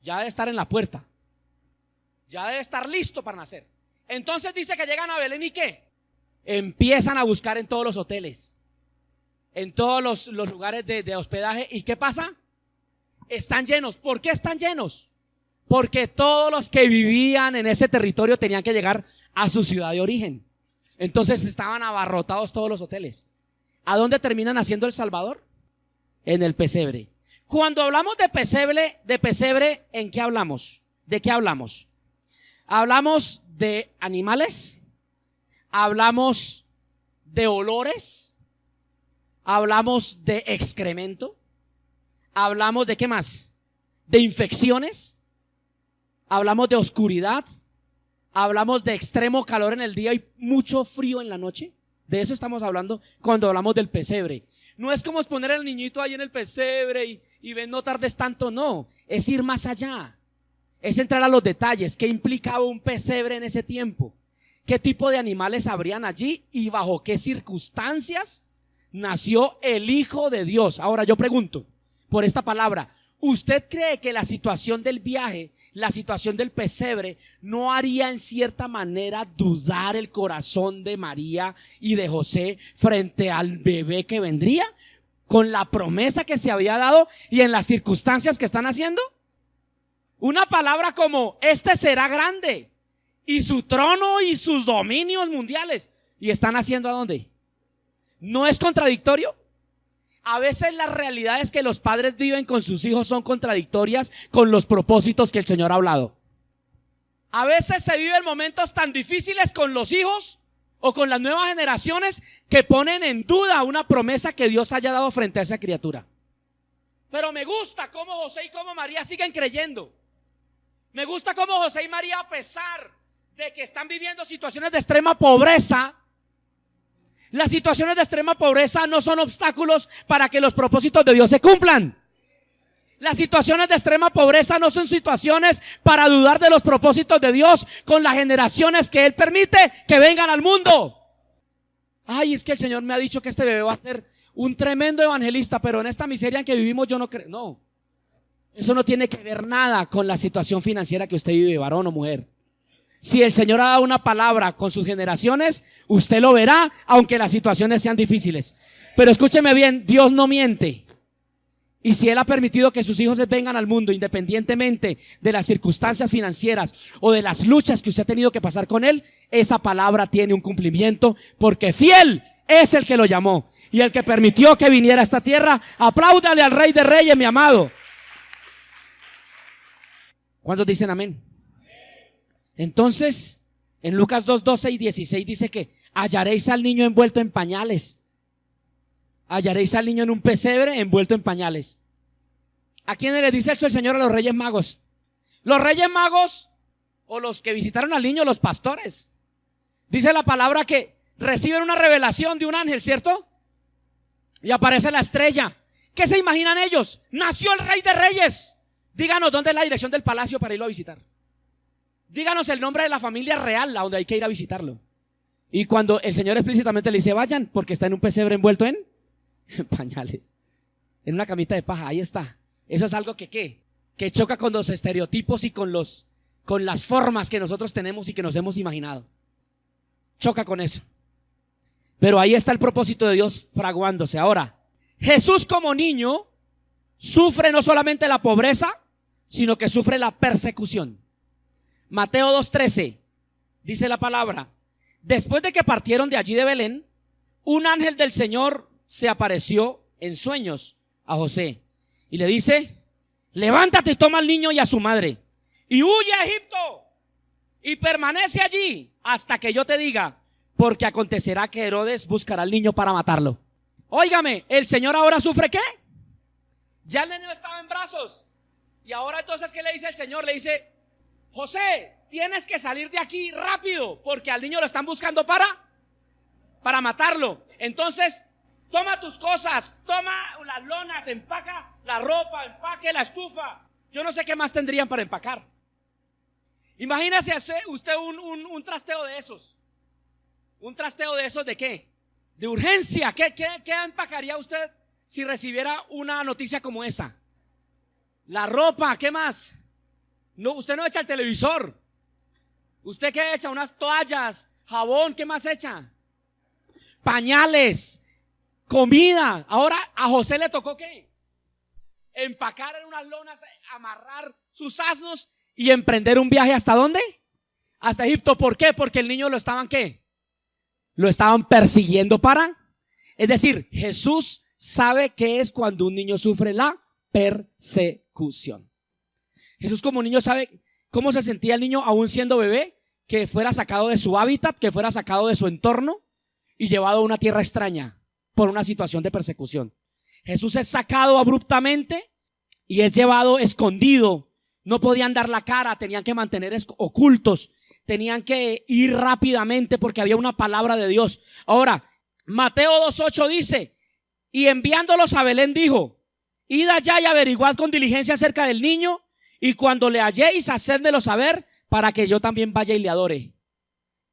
ya debe estar en la puerta, ya debe estar listo para nacer. Entonces dice que llegan a Belén, ¿y qué? Empiezan a buscar en todos los hoteles, en todos los lugares de hospedaje. ¿Y qué pasa? Están llenos. ¿Por qué están llenos? Porque todos los que vivían en ese territorio tenían que llegar a su ciudad de origen. Entonces estaban abarrotados todos los hoteles. ¿A dónde terminan haciendo el Salvador? En el pesebre. Cuando hablamos de pesebre, ¿en qué hablamos? ¿De qué hablamos? Hablamos de animales, hablamos de olores, hablamos de excremento, hablamos de ¿qué más? De infecciones, hablamos de oscuridad, hablamos de extremo calor en el día y mucho frío en la noche. De eso estamos hablando cuando hablamos del pesebre. No es como poner al niñito ahí en el pesebre y ven, no tardes tanto, no, es ir más allá. Es entrar a los detalles. ¿Qué implicaba un pesebre en ese tiempo? ¿Qué tipo de animales habrían allí? ¿Y bajo qué circunstancias nació el Hijo de Dios? Ahora yo pregunto, por esta palabra, ¿usted cree que la situación del viaje, la situación del pesebre, no haría en cierta manera dudar el corazón de María y de José frente al bebé que vendría? Con la promesa que se había dado y en las circunstancias que están haciendo. Una palabra como este será grande y su trono y sus dominios mundiales. ¿Y están haciendo a dónde? ¿No es contradictorio? A veces las realidades que los padres viven con sus hijos son contradictorias con los propósitos que el Señor ha hablado. A veces se viven momentos tan difíciles con los hijos o con las nuevas generaciones que ponen en duda una promesa que Dios haya dado frente a esa criatura. Pero me gusta cómo José y cómo María siguen creyendo. Me gusta cómo José y María, a pesar de que están viviendo situaciones de extrema pobreza, las situaciones de extrema pobreza no son obstáculos para que los propósitos de Dios se cumplan. Las situaciones de extrema pobreza no son situaciones para dudar de los propósitos de Dios con las generaciones que Él permite que vengan al mundo. Ay, es que el Señor me ha dicho que este bebé va a ser un tremendo evangelista, pero en esta miseria en que vivimos yo no creo. No, eso no tiene que ver nada con la situación financiera que usted vive, varón o mujer. Si el Señor ha dado una palabra con sus generaciones, usted lo verá, aunque las situaciones sean difíciles. Pero escúcheme bien, Dios no miente. Y si Él ha permitido que sus hijos vengan al mundo, independientemente de las circunstancias financieras o de las luchas que usted ha tenido que pasar con Él, esa palabra tiene un cumplimiento, porque fiel es el que lo llamó y el que permitió que viniera a esta tierra. Apláudale al Rey de Reyes, mi amado. ¿Cuántos dicen amén? Entonces, en Lucas 2, 12 y 16 dice que hallaréis al niño envuelto en pañales. Hallaréis al niño en un pesebre envuelto en pañales. ¿A quiénes le dice eso el Señor? A los Reyes Magos. Los Reyes Magos, o los que visitaron al niño, los pastores. Dice la palabra que reciben una revelación de un ángel, ¿cierto? Y aparece la estrella. ¿Qué se imaginan ellos? Nació el Rey de Reyes. Díganos dónde es la dirección del palacio para irlo a visitar. Díganos el nombre de la familia real a donde hay que ir a visitarlo. Y cuando el Señor explícitamente le dice vayan, porque está en un pesebre envuelto en pañales, en una camita de paja, ahí está. Eso es algo que choca con los estereotipos y con las formas que nosotros tenemos y que nos hemos imaginado. Choca con eso. Pero ahí está el propósito de Dios fraguándose. Ahora, Jesús como niño sufre no solamente la pobreza, sino que sufre la persecución. Mateo 2:13 dice la palabra: después de que partieron de allí de Belén, un ángel del Señor se apareció en sueños a José y le dice: levántate y toma al niño y a su madre y huye a Egipto y permanece allí hasta que yo te diga, porque acontecerá que Herodes buscará al niño para matarlo. Óigame, el Señor ahora sufre ¿qué? Ya el niño estaba en brazos. Y ahora entonces, ¿qué le dice el Señor? Le dice: José, tienes que salir de aquí rápido, porque al niño lo están buscando para matarlo. Entonces, toma tus cosas, toma las lonas, empaca la ropa, empaque la estufa. Yo no sé qué más tendrían para empacar. Imagínese usted un trasteo de esos. ¿Un trasteo de esos de qué? De urgencia. ¿Qué empacaría usted si recibiera una noticia como esa? La ropa, ¿qué más? No, usted no echa el televisor. ¿Usted qué echa? Unas toallas, jabón, ¿qué más echa? Pañales, comida. Ahora a José le tocó ¿qué? Empacar en unas lonas, amarrar sus asnos y emprender un viaje. ¿Hasta dónde? Hasta Egipto. ¿Por qué? Porque el niño lo estaban ¿qué? Lo estaban persiguiendo es decir, Jesús sabe qué es cuando un niño sufre la persecución. Jesús como niño sabe cómo se sentía el niño aún siendo bebé, que fuera sacado de su hábitat, que fuera sacado de su entorno y llevado a una tierra extraña por una situación de persecución. Jesús es sacado abruptamente y es llevado escondido. No podían dar la cara, tenían que mantener ocultos, tenían que ir rápidamente porque había una palabra de Dios. Ahora, Mateo 2:8 dice: y enviándolos a Belén dijo: id allá y averiguad con diligencia acerca del niño, y cuando le halléis, hacedmelo saber, para que yo también vaya y le adore.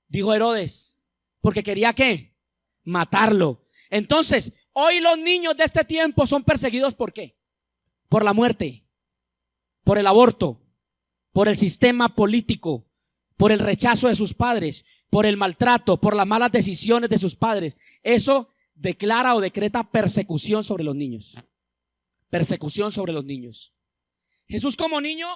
Dijo Herodes, porque quería ¿qué? Matarlo. Entonces, hoy los niños de este tiempo son perseguidos ¿por qué? Por la muerte, por el aborto, por el sistema político, por el rechazo de sus padres, por el maltrato, por las malas decisiones de sus padres. Eso declara o decreta persecución sobre los niños. Persecución sobre los niños. Jesús como niño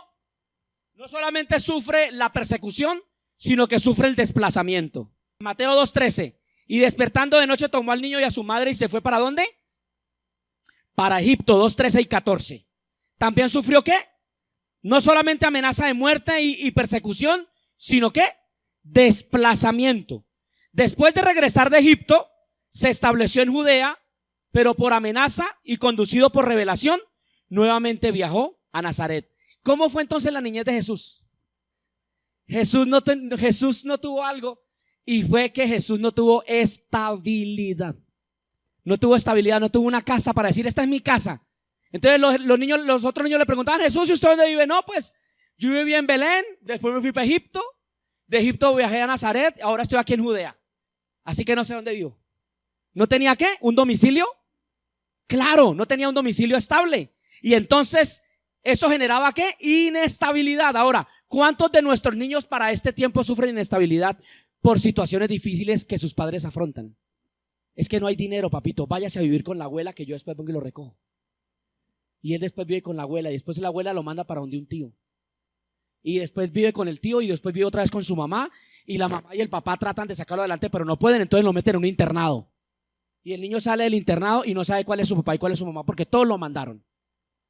no solamente sufre la persecución, sino que sufre el desplazamiento. Mateo 2:13. Y despertando de noche tomó al niño y a su madre y se fue ¿para dónde? Para Egipto. 2:13 y 14. También sufrió ¿qué? No solamente amenaza de muerte y persecución, sino ¿qué? Desplazamiento. Después de regresar de Egipto, se estableció en Judea, pero por amenaza y conducido por revelación, nuevamente viajó a Nazaret. ¿Cómo fue entonces la niñez de Jesús? Jesús no tuvo algo, y fue que Jesús no tuvo estabilidad. No tuvo estabilidad, no tuvo una casa para decir: esta es mi casa. Entonces los otros niños le preguntaban: Jesús, ¿y usted dónde vive? No, pues yo viví en Belén, después me fui para Egipto, de Egipto viajé a Nazaret, ahora estoy aquí en Judea. Así que no sé dónde vivo. ¿No tenía qué? ¿Un domicilio? Claro, no tenía un domicilio estable. Y entonces eso generaba ¿qué? Inestabilidad. Ahora, ¿cuántos de nuestros niños para este tiempo sufren inestabilidad por situaciones difíciles que sus padres afrontan? Es que no hay dinero, papito, váyase a vivir con la abuela que yo después vengo y lo recojo. Y él después vive con la abuela y después la abuela lo manda para donde un tío. Y después vive con el tío y después vive otra vez con su mamá, y la mamá y el papá tratan de sacarlo adelante pero no pueden, entonces lo meten en un internado. Y el niño sale del internado y no sabe cuál es su papá y cuál es su mamá porque todos lo mandaron.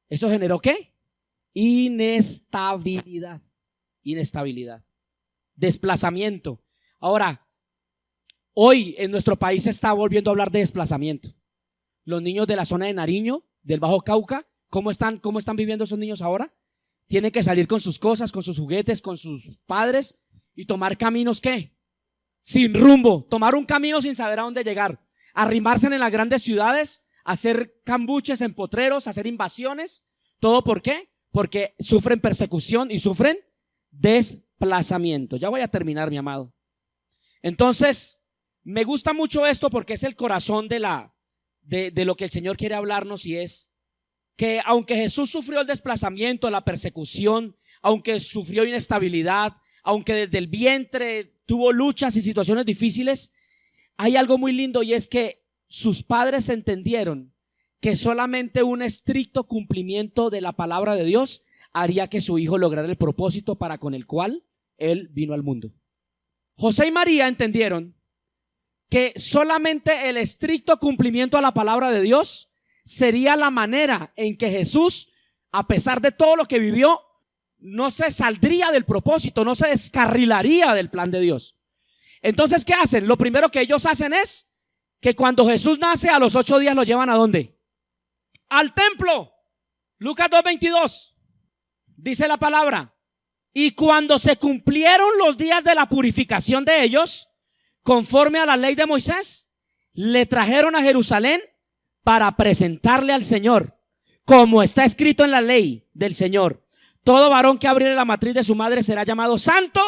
¿Eso generó qué? Inestabilidad. Inestabilidad. Desplazamiento. Ahora, hoy en nuestro país se está volviendo a hablar de desplazamiento. Los niños de la zona de Nariño, del Bajo Cauca, ¿cómo están viviendo esos niños ahora? Tienen que salir con sus cosas, con sus juguetes, con sus padres y tomar caminos ¿qué? Sin rumbo, tomar un camino sin saber a dónde llegar, arrimarse en las grandes ciudades, hacer cambuches en potreros, hacer invasiones. ¿Todo por qué? Porque sufren persecución y sufren desplazamiento. Ya voy a terminar, mi amado. Entonces, me gusta mucho esto porque es el corazón de lo que el Señor quiere hablarnos, y es que aunque Jesús sufrió el desplazamiento, la persecución, aunque sufrió inestabilidad, aunque desde el vientre tuvo luchas y situaciones difíciles, hay algo muy lindo, y es que sus padres entendieron que solamente un estricto cumplimiento de la palabra de Dios haría que su hijo lograra el propósito para con el cual él vino al mundo. José y María entendieron que solamente el estricto cumplimiento a la palabra de Dios sería la manera en que Jesús, a pesar de todo lo que vivió, no se saldría del propósito, no se descarrilaría del plan de Dios. Entonces, ¿qué hacen? Lo primero que ellos hacen es que cuando Jesús nace a los 8 días lo llevan ¿a dónde? Al templo. Lucas 2:22 dice la palabra: y cuando se cumplieron los días de la purificación de ellos, conforme a la ley de Moisés, le trajeron a Jerusalén para presentarle al Señor, como está escrito en la ley del Señor: todo varón que abriere la matriz de su madre será llamado santo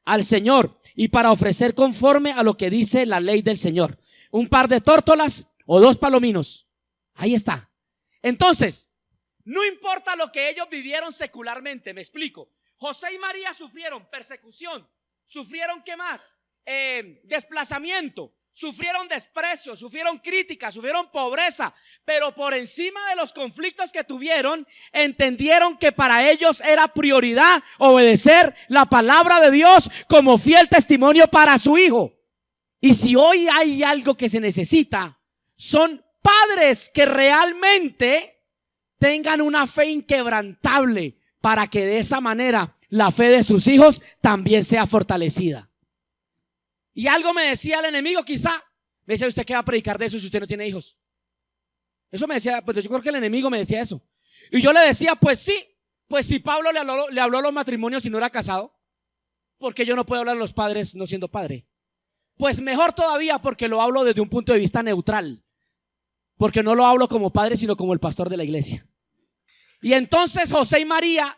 al Señor, y para ofrecer conforme a lo que dice la ley del Señor, un par de tórtolas o 2 palominos. Ahí está. Entonces, no importa lo que ellos vivieron secularmente, me explico. José y María sufrieron persecución, sufrieron ¿qué más? Desplazamiento, sufrieron desprecio, sufrieron crítica, sufrieron pobreza, pero por encima de los conflictos que tuvieron, entendieron que para ellos era prioridad obedecer la palabra de Dios como fiel testimonio para su hijo. Y si hoy hay algo que se necesita, son padres que realmente tengan una fe inquebrantable, para que de esa manera la fe de sus hijos también sea fortalecida. Y algo me decía el enemigo, quizá, me decía: ¿usted qué va a predicar de eso si usted no tiene hijos? Eso me decía, pues yo creo que el enemigo me decía eso. Y yo le decía: pues sí, pues si Pablo le habló a los matrimonios y no era casado, ¿por qué yo no puedo hablar a los padres no siendo padre? Pues mejor todavía, porque lo hablo desde un punto de vista neutral, porque no lo hablo como padre, sino como el pastor de la iglesia. Y entonces José y María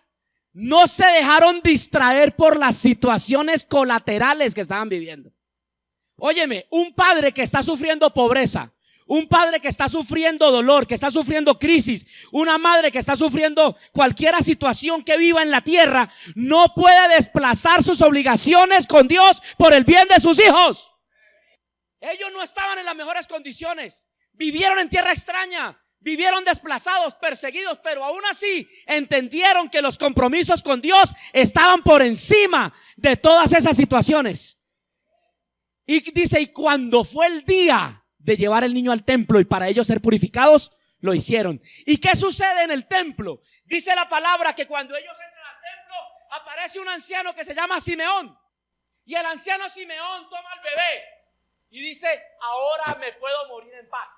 no se dejaron distraer por las situaciones colaterales que estaban viviendo. Óyeme, un padre que está sufriendo pobreza, un padre que está sufriendo dolor, que está sufriendo crisis, una madre que está sufriendo cualquier situación que viva en la tierra, no puede desplazar sus obligaciones con Dios por el bien de sus hijos. Ellos no estaban en las mejores condiciones, vivieron en tierra extraña, vivieron desplazados, perseguidos, pero aún así entendieron que los compromisos con Dios estaban por encima de todas esas situaciones. Y dice: y cuando fue el día de llevar el niño al templo y para ellos ser purificados, lo hicieron. ¿Y qué sucede en el templo? Dice la palabra que cuando ellos entran al templo, aparece un anciano que se llama Simeón. Y el anciano Simeón toma al bebé y dice: ahora me puedo morir en paz.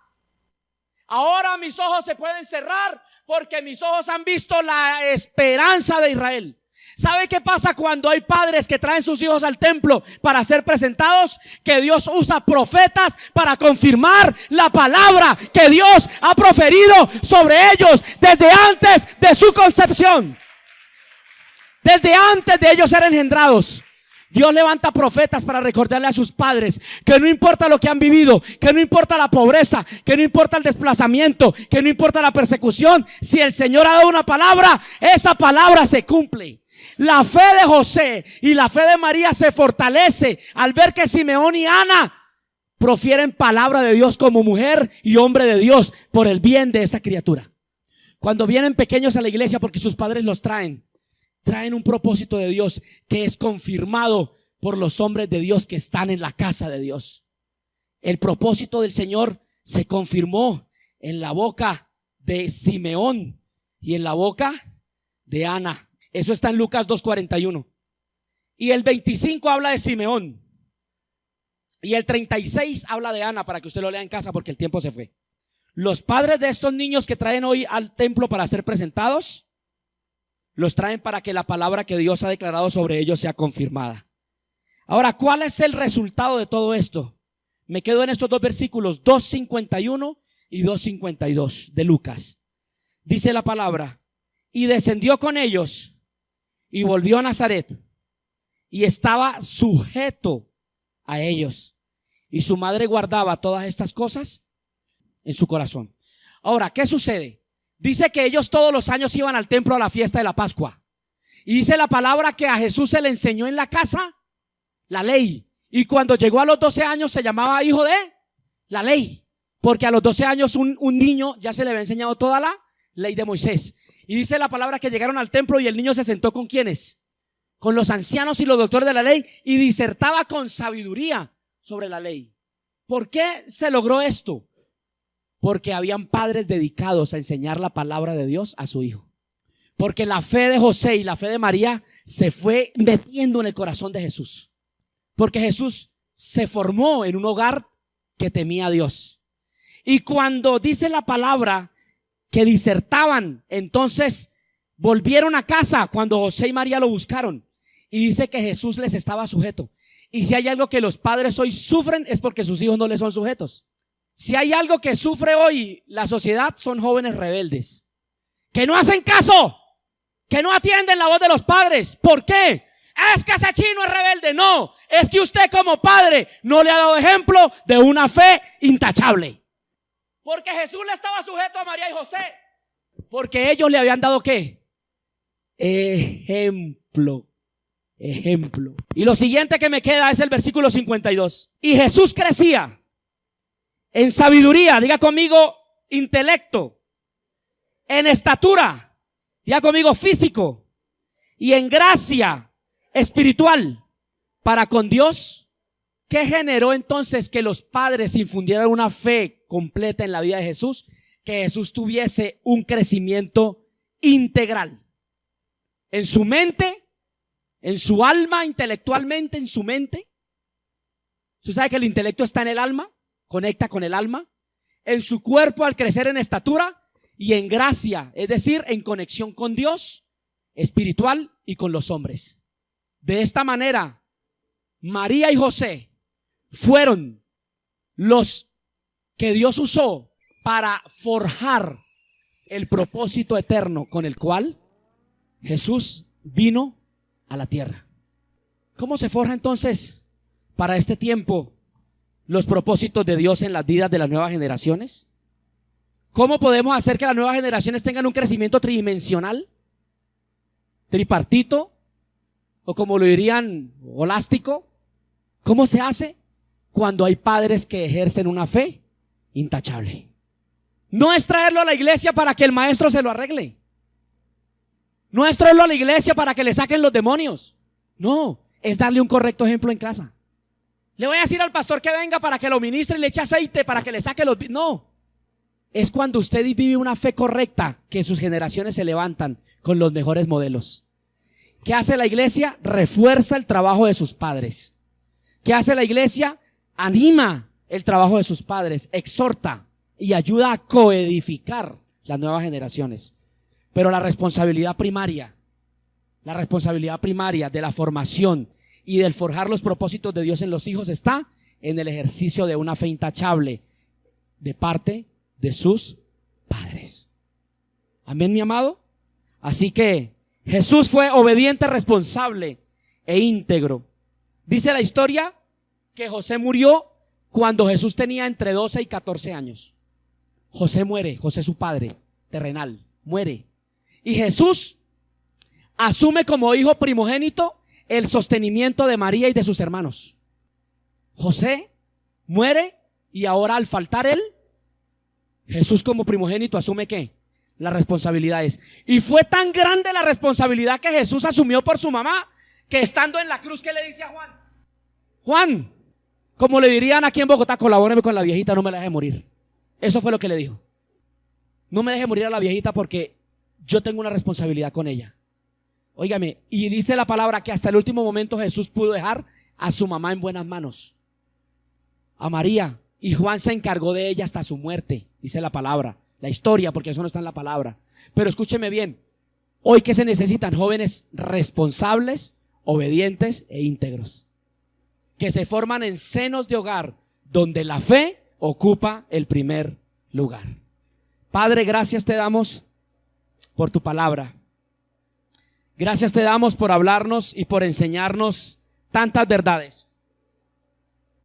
Ahora mis ojos se pueden cerrar, porque mis ojos han visto la esperanza de Israel. ¿Sabe qué pasa cuando hay padres que traen sus hijos al templo para ser presentados? Que Dios usa profetas para confirmar la palabra que Dios ha proferido sobre ellos desde antes de su concepción, desde antes de ellos ser engendrados. Dios levanta profetas para recordarle a sus padres que no importa lo que han vivido, que no importa la pobreza, que no importa el desplazamiento, que no importa la persecución, si el Señor ha dado una palabra, esa palabra se cumple. La fe de José y la fe de María se fortalece al ver que Simeón y Ana profieren palabra de Dios como mujer y hombre de Dios por el bien de esa criatura. Cuando vienen pequeños a la iglesia porque sus padres los traen un propósito de Dios que es confirmado por los hombres de Dios que están en la casa de Dios. El propósito del Señor se confirmó en la boca de Simeón y en la boca de Ana. Eso está en Lucas 2:41. Y el 25 habla de Simeón. Y el 36 habla de Ana, para que usted lo lea en casa porque el tiempo se fue. Los padres de estos niños que traen hoy al templo para ser presentados, los traen para que la palabra que Dios ha declarado sobre ellos sea confirmada. Ahora, ¿cuál es el resultado de todo esto? Me quedo en estos dos versículos, 2:51 y 2:52 de Lucas. Dice la palabra: y descendió con ellos y volvió a Nazaret y estaba sujeto a ellos. Y su madre guardaba todas estas cosas en su corazón. Ahora, ¿qué sucede? Dice que ellos todos los años iban al templo a la fiesta de la Pascua. Y dice la palabra que a Jesús se le enseñó en la casa la ley. Y cuando llegó a los 12 años se llamaba hijo de la ley. Porque a los 12 años un niño ya se le había enseñado toda la ley de Moisés. Y dice la palabra que llegaron al templo y el niño se sentó ¿con quiénes? Con los ancianos y los doctores de la ley y disertaba con sabiduría sobre la ley. ¿Por qué se logró esto? Porque habían padres dedicados a enseñar la palabra de Dios a su hijo. Porque la fe de José y la fe de María se fue metiendo en el corazón de Jesús. Porque Jesús se formó en un hogar que temía a Dios. Y cuando dice la palabra que disertaban, entonces volvieron a casa cuando José y María lo buscaron. Y dice que Jesús les estaba sujeto. Y si hay algo que los padres hoy sufren es porque sus hijos no les son sujetos. Si hay algo que sufre hoy la sociedad son jóvenes rebeldes, que no hacen caso, que no atienden la voz de los padres. ¿Por qué? Es que ese chino es rebelde. No, es que usted como padre no le ha dado ejemplo de una fe intachable. Porque Jesús le estaba sujeto a María y José, porque ellos le habían dado ¿qué? Ejemplo. Y lo siguiente que me queda es el versículo 52. Y Jesús crecía en sabiduría, diga conmigo, intelecto, en estatura, diga conmigo, físico, y en gracia espiritual para con Dios. ¿Qué generó entonces que los padres infundieran una fe completa en la vida de Jesús? Que Jesús tuviese un crecimiento integral en su mente, en su alma, intelectualmente, en su mente. ¿Usted sabe que el intelecto está en el alma? Conecta con el alma. En su cuerpo al crecer en estatura y en gracia, es decir, en conexión con Dios, espiritual y con los hombres. De esta manera, María y José fueron los que Dios usó para forjar el propósito eterno con el cual Jesús vino a la tierra. ¿Cómo se forja entonces para este tiempo los propósitos de Dios en las vidas de las nuevas generaciones? ¿Cómo podemos hacer que las nuevas generaciones tengan un crecimiento tridimensional, tripartito, o como lo dirían, holástico? ¿Cómo se hace? Cuando hay padres que ejercen una fe intachable. No es traerlo a la iglesia para que el maestro se lo arregle. No es traerlo a la iglesia para que le saquen los demonios. No, es darle un correcto ejemplo en casa. Le voy a decir al pastor que venga para que lo ministre y le eche aceite para que le saque los... No, es cuando usted vive una fe correcta que sus generaciones se levantan con los mejores modelos. ¿Qué hace la iglesia? Refuerza el trabajo de sus padres. ¿Qué hace la iglesia? Anima el trabajo de sus padres, exhorta y ayuda a coedificar las nuevas generaciones. Pero la responsabilidad primaria de la formación y del forjar los propósitos de Dios en los hijos está en el ejercicio de una fe intachable de parte de sus padres. Amén, mi amado. Así que Jesús fue obediente, responsable e íntegro. Dice la historia que José murió cuando Jesús tenía entre 12 y 14 años. José muere, José su padre terrenal, muere. Y Jesús asume como hijo primogénito el sostenimiento de María y de sus hermanos. José muere y ahora al faltar él, Jesús como primogénito asume ¿qué? Las responsabilidades. Y fue tan grande la responsabilidad que Jesús asumió por su mamá, que estando en la cruz, ¿qué le dice a Juan? Juan, como le dirían aquí en Bogotá, colabóreme con la viejita, no me la deje morir. Eso fue lo que le dijo. No me deje morir a la viejita porque yo tengo una responsabilidad con ella. Óigame, y dice la palabra que hasta el último momento Jesús pudo dejar a su mamá en buenas manos, a María, y Juan se encargó de ella hasta su muerte, dice la palabra, la historia, porque eso no está en la palabra. Pero escúcheme bien, hoy que se necesitan jóvenes responsables, obedientes e íntegros, que se forman en senos de hogar donde la fe ocupa el primer lugar. Padre, gracias te damos por tu palabra. Gracias te damos por hablarnos y por enseñarnos tantas verdades.